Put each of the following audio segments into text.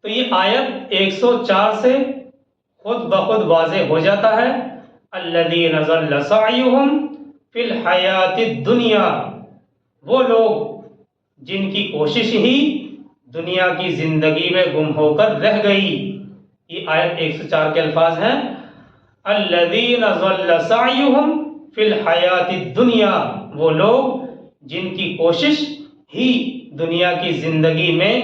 تو یہ آیت 104 سے خود بخود واضح ہو جاتا ہے الذین ضل سعیہم فی الحیات الدنیا، وہ لوگ جن کی کوشش ہی دنیا کی زندگی میں گم ہو کر رہ گئی۔ یہ آیت 104 کے الفاظ ہیں الذین ضل سعیہم فی الحیات الدنیا، وہ لوگ جن کی کوشش ہی دنیا کی زندگی میں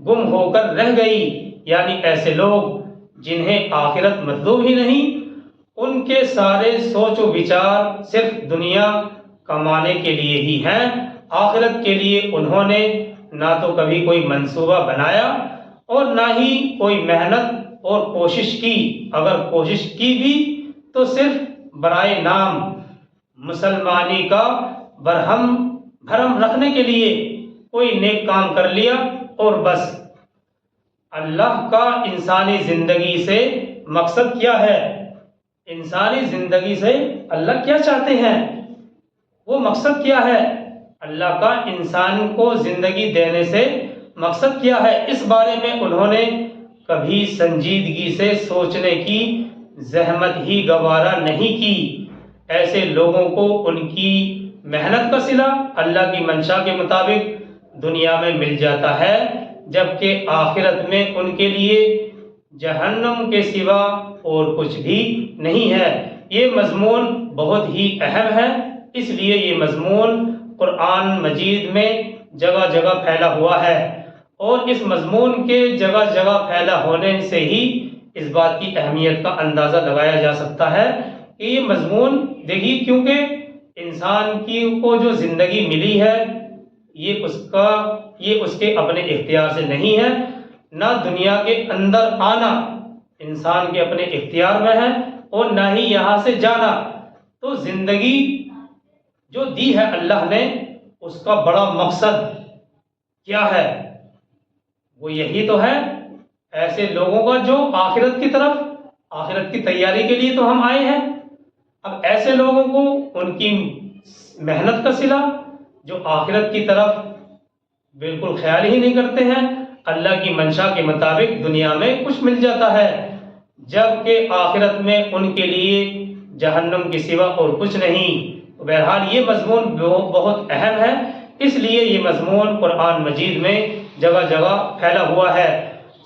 گم ہو کر رہ گئی، یعنی ایسے لوگ جنہیں آخرت مطلوب ہی نہیں، ان کے سارے سوچ و وچار صرف دنیا کمانے کے لیے ہی ہیں، آخرت کے لیے انہوں نے نہ تو کبھی کوئی منصوبہ بنایا اور نہ ہی کوئی محنت اور کوشش کی، اگر کوشش کی بھی تو صرف برائے نام مسلمانی کا بھرم رکھنے کے لیے کوئی نیک کام کر لیا اور بس۔ اللہ کا انسانی زندگی سے مقصد کیا ہے؟ انسانی زندگی سے اللہ کیا چاہتے ہیں؟ وہ مقصد کیا ہے؟ اللہ کا انسان کو زندگی دینے سے مقصد کیا ہے؟ اس بارے میں انہوں نے کبھی سنجیدگی سے سوچنے کی زحمت ہی گوارا نہیں کی۔ ایسے لوگوں کو ان کی محنت کا صلہ اللہ کی منشا کے مطابق دنیا میں مل جاتا ہے، جبکہ آخرت میں ان کے لیے جہنم کے سوا اور کچھ بھی نہیں ہے۔ یہ مضمون بہت ہی اہم ہے، اس لیے یہ مضمون قرآن مجید میں جگہ جگہ پھیلا ہوا ہے، اور اس مضمون کے جگہ جگہ پھیلا ہونے سے ہی اس بات کی اہمیت کا اندازہ لگایا جا سکتا ہے کہ یہ مضمون دیکھیے، کیونکہ انسان کو جو زندگی ملی ہے یہ اس کے اپنے اختیار سے نہیں ہے، نہ دنیا کے اندر آنا انسان کے اپنے اختیار میں ہے اور نہ ہی یہاں سے جانا۔ تو زندگی جو دی ہے اللہ نے، اس کا بڑا مقصد کیا ہے؟ وہ یہی تو ہے ایسے لوگوں کا جو آخرت کی تیاری کے لیے تو ہم آئے ہیں۔ اب ایسے لوگوں کو ان کی محنت کا صلہ جو آخرت کی طرف بالکل خیال ہی نہیں کرتے ہیں، اللہ کی منشا کے مطابق دنیا میں کچھ مل جاتا ہے، جبکہ آخرت میں ان کے لیے جہنم کے سوا اور کچھ نہیں۔ بہرحال یہ مضمون بہت اہم ہے، اس لیے یہ مضمون قرآن مجید میں جگہ جگہ پھیلا ہوا ہے۔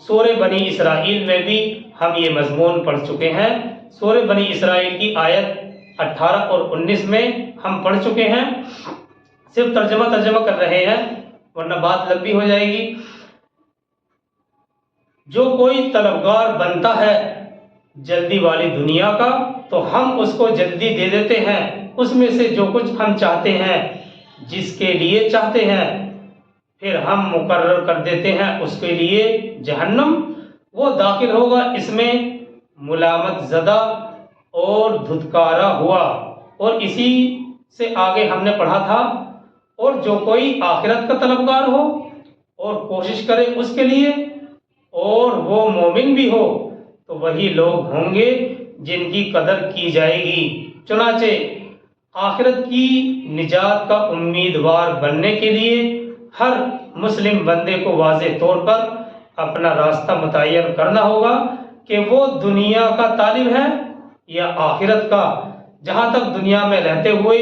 سورہ بنی اسرائیل میں بھی ہم یہ مضمون پڑھ چکے ہیں۔ سورہ بنی اسرائیل کی آیت 18 اور 19 میں ہم پڑھ چکے ہیں، صرف ترجمہ کر رہے ہیں ورنہ بات لمبی ہو جائے گی۔ جو کوئی طلبگار بنتا ہے جلدی والی دنیا کا تو ہم اس کو جلدی دے دیتے ہیں، اس میں سے جو کچھ ہم چاہتے ہیں، جس کے لیے چاہتے ہیں، پھر ہم مقرر کر دیتے ہیں اس کے لیے جہنم، وہ داخل ہوگا اس میں ملامت زدہ اور دھتکارا ہوا۔ اور اسی سے آگے ہم نے پڑھا تھا اور جو کوئی آخرت کا طلبگار ہو اور کوشش کرے اس کے لیے اور وہ مومن بھی ہو تو وہی لوگ ہوں گے جن کی قدر کی جائے گی۔ چنانچہ آخرت کی نجات کا امیدوار بننے کے لیے ہر مسلم بندے کو واضح طور پر اپنا راستہ متعین کرنا ہوگا کہ وہ دنیا کا طالب ہے یا آخرت کا۔ جہاں تک دنیا میں رہتے ہوئے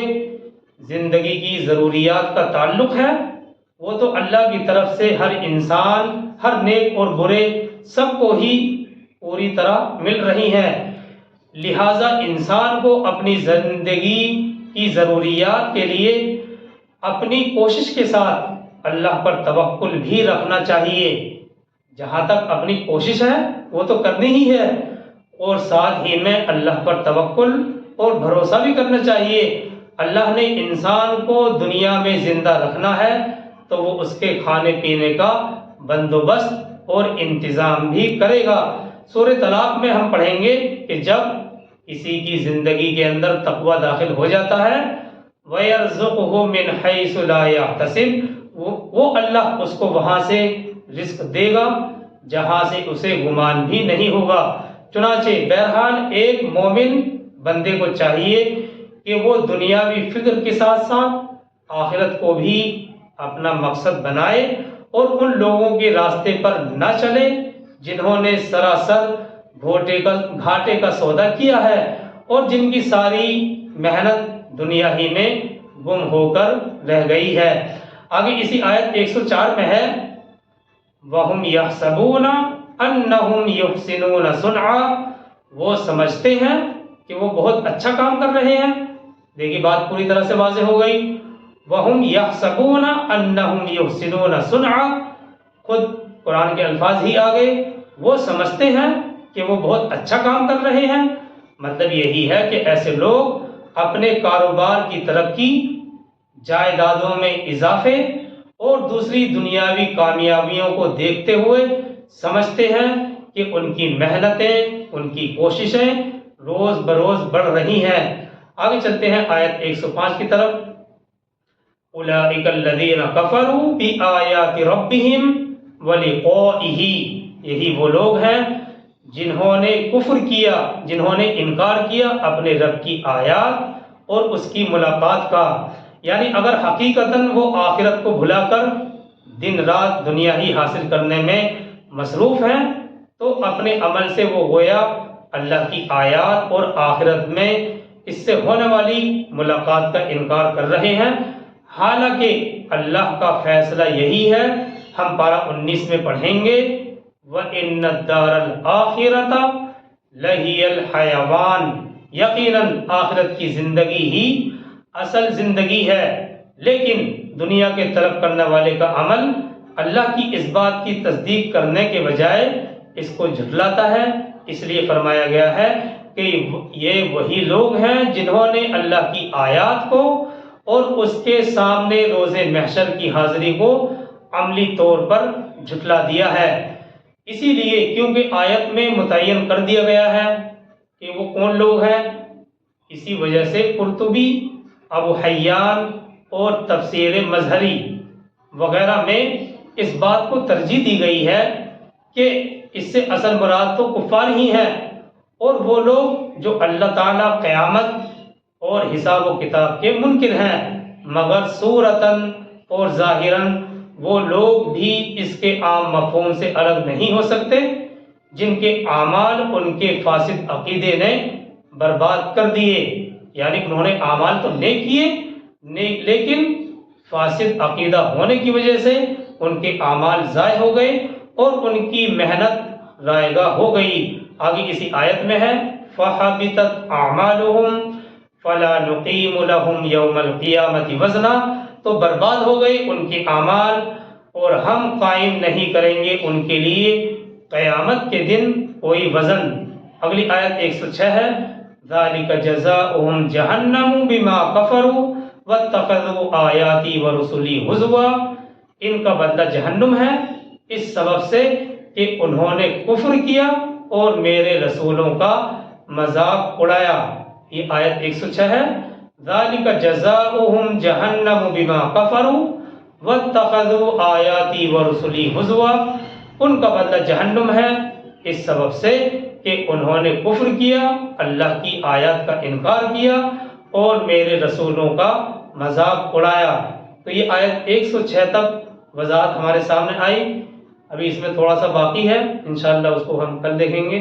زندگی کی ضروریات کا تعلق ہے، وہ تو اللہ کی طرف سے ہر انسان، ہر نیک اور برے سب کو ہی پوری طرح مل رہی ہیں، لہذا انسان کو اپنی زندگی کی ضروریات کے لیے اپنی کوشش کے ساتھ اللہ پر توکل بھی رکھنا چاہیے۔ جہاں تک اپنی کوشش ہے وہ تو کرنی ہی ہے، اور ساتھ ہی میں اللہ پر توکل اور بھروسہ بھی کرنا چاہیے۔ اللہ نے انسان کو دنیا میں زندہ رکھنا ہے تو وہ اس کے کھانے پینے کا بندوبست اور انتظام بھی کرے گا۔ سورہ طلاق میں ہم پڑھیں گے کہ جب کسی کی زندگی کے اندر تقوی داخل ہو جاتا ہے وَيَرْزُقْهُ مِنْ حَيْثُ لَا يَحْتَسِبُ، وہ اللہ اس کو وہاں سے رزق دے گا جہاں سے اسے گمان بھی نہیں ہوگا۔ چنانچہ بہرحال ایک مومن بندے کو چاہیے کہ وہ دنیاوی فکر کے ساتھ ساتھ آخرت کو بھی اپنا مقصد بنائے اور ان لوگوں کے راستے پر نہ چلے جنہوں نے سراسر گھاٹے کا سودا کیا ہے اور جن کی ساری محنت دنیا ہی میں گم ہو کر رہ گئی ہے۔ آگے اسی آیت 104 میں ہے وَهُمْ يَحْسَبُونَ أَنَّهُمْ يُحْسِنُونَ صُنْعًا، وہ سمجھتے ہیں کہ وہ بہت اچھا کام کر رہے ہیں۔ دیکھیے بات پوری طرح سے واضح ہو گئی، وَهُمْ يَحْسَبُونَ أَنَّهُمْ يُحْسِنُونَ صُنْعًا، خود قرآن کے الفاظ ہی آگے، وہ سمجھتے ہیں کہ وہ بہت اچھا کام کر رہے ہیں۔ مطلب یہی ہے کہ ایسے لوگ اپنے کاروبار کی ترقی، جائیدادوں میں اضافے اور دوسری دنیاوی کامیابیوں کو دیکھتے ہوئے سمجھتے ہیں کہ ان کی محنتیں، ان کی کوششیں روز بروز بڑھ رہی ہیں۔ آگے چلتے ہیں آیت 105 کی طرف، اولئک الذین کفروا بآیات ربہم ولقائہ، یہی وہ لوگ ہیں جنہوں نے کفر کیا، جنہوں نے انکار کیا اپنے رب کی آیات اور اس کی ملاقات کا، یعنی اگر حقیقتاً وہ آخرت کو بھلا کر دن رات دنیا ہی حاصل کرنے میں مصروف ہیں تو اپنے عمل سے وہ گویا اللہ کی آیات اور آخرت میں اس سے ہونے والی ملاقات کا انکار کر رہے ہیں، حالانکہ اللہ کا فیصلہ یہی ہے۔ ہم پارہ 19 میں پڑھیں گے وَإِنَّ الدَّارَ الْآخِرَةَ لَهِيَ الْحَيَوَانُ، یقیناً آخرت کی زندگی ہی اصل زندگی ہے، لیکن دنیا کے طلب کرنے والے کا عمل اللہ کی اس بات کی تصدیق کرنے کے بجائے اس کو جھٹلاتا ہے۔ اس لیے فرمایا گیا ہے کہ یہ وہی لوگ ہیں جنہوں نے اللہ کی آیات کو اور اس کے سامنے روز محشر کی حاضری کو عملی طور پر جھٹلا دیا ہے۔ اسی لیے کیونکہ آیت میں متعین کر دیا گیا ہے کہ وہ کون لوگ ہیں، اسی وجہ سے قرطبی، ابو حیان اور تفسیر مظہری وغیرہ میں اس بات کو ترجیح دی گئی ہے کہ اس سے اصل مراد تو کفار ہی ہیں، اور وہ لوگ جو اللہ تعالیٰ قیامت اور حساب و کتاب کے منکر ہیں، مگر صورتاً اور ظاہراً وہ لوگ بھی اس کے عام مفہوم سے الگ نہیں ہو سکتے جن کے اعمال ان کے فاسد عقیدے نے برباد کر دیے، یعنی انہوں نے اعمال تو نیک کیے لیکن فاسد عقیدہ ہونے کی وجہ سے ان کے اعمال ضائع ہو گئے اور ان کی محنت رائے گاہ ہو گئی۔ آگے اسی آیت میں ہے فَحَبِطَتْ أَعْمَالُهُمْ فَلَا نُقِيمُ لَهُمْ يَوْمَ الْقِيَامَةِ وَزْنًا، تو برباد ہو گئے ان کے اعمال اور ہم قائم نہیں کریں گے ان کے لیے قیامت کے دن کوئی وزن۔ اگلی آیت 106 ہے ذَلِكَ جَزَاؤُهُمْ جَهَنَّمُ بِمَا كَفَرُوا وَاتَّخَذُوا آيَاتِي وَرُسُلِي هُزُوًا، ان کا بدلہ جہنم ہے اس سبب سے کہ انہوں نے کفر کیا اور میرے رسولوں کا مذاق اڑایا۔ یہ آیت 106 ہے ذَلِكَ جَزَاؤُهُمْ جَهَنَّمُ بِمَا كَفَرُوا وَاتَّخَذُوا آيَاتِي وَرُسُلِي هُزُوًا، ان کا بدلہ جہنم ہے اس سبب سے کہ انہوں نے کفر کیا، اللہ کی آیات کا انکار کیا اور میرے رسولوں کا مذاق اڑایا۔ تو یہ آیت 106 تک وضاحت ہمارے سامنے آئی، ابھی اس میں تھوڑا سا باقی ہے، انشاءاللہ اس کو ہم کل دیکھیں گے۔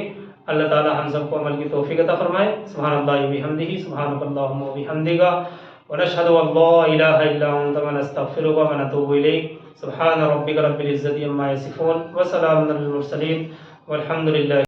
اللہ تعالی ہم سب کو عمل کی توفیق عطا فرمائے۔ سبحان اللہ وبحمدہ، سبحانک اللہم وبحمدک، ونشہد ان لا الہ الا انت، ونستغفرک ونتوب الیک۔ سبحان ربک رب العزۃ عما یصفون، وسلام علی المرسلین، والحمد للہ۔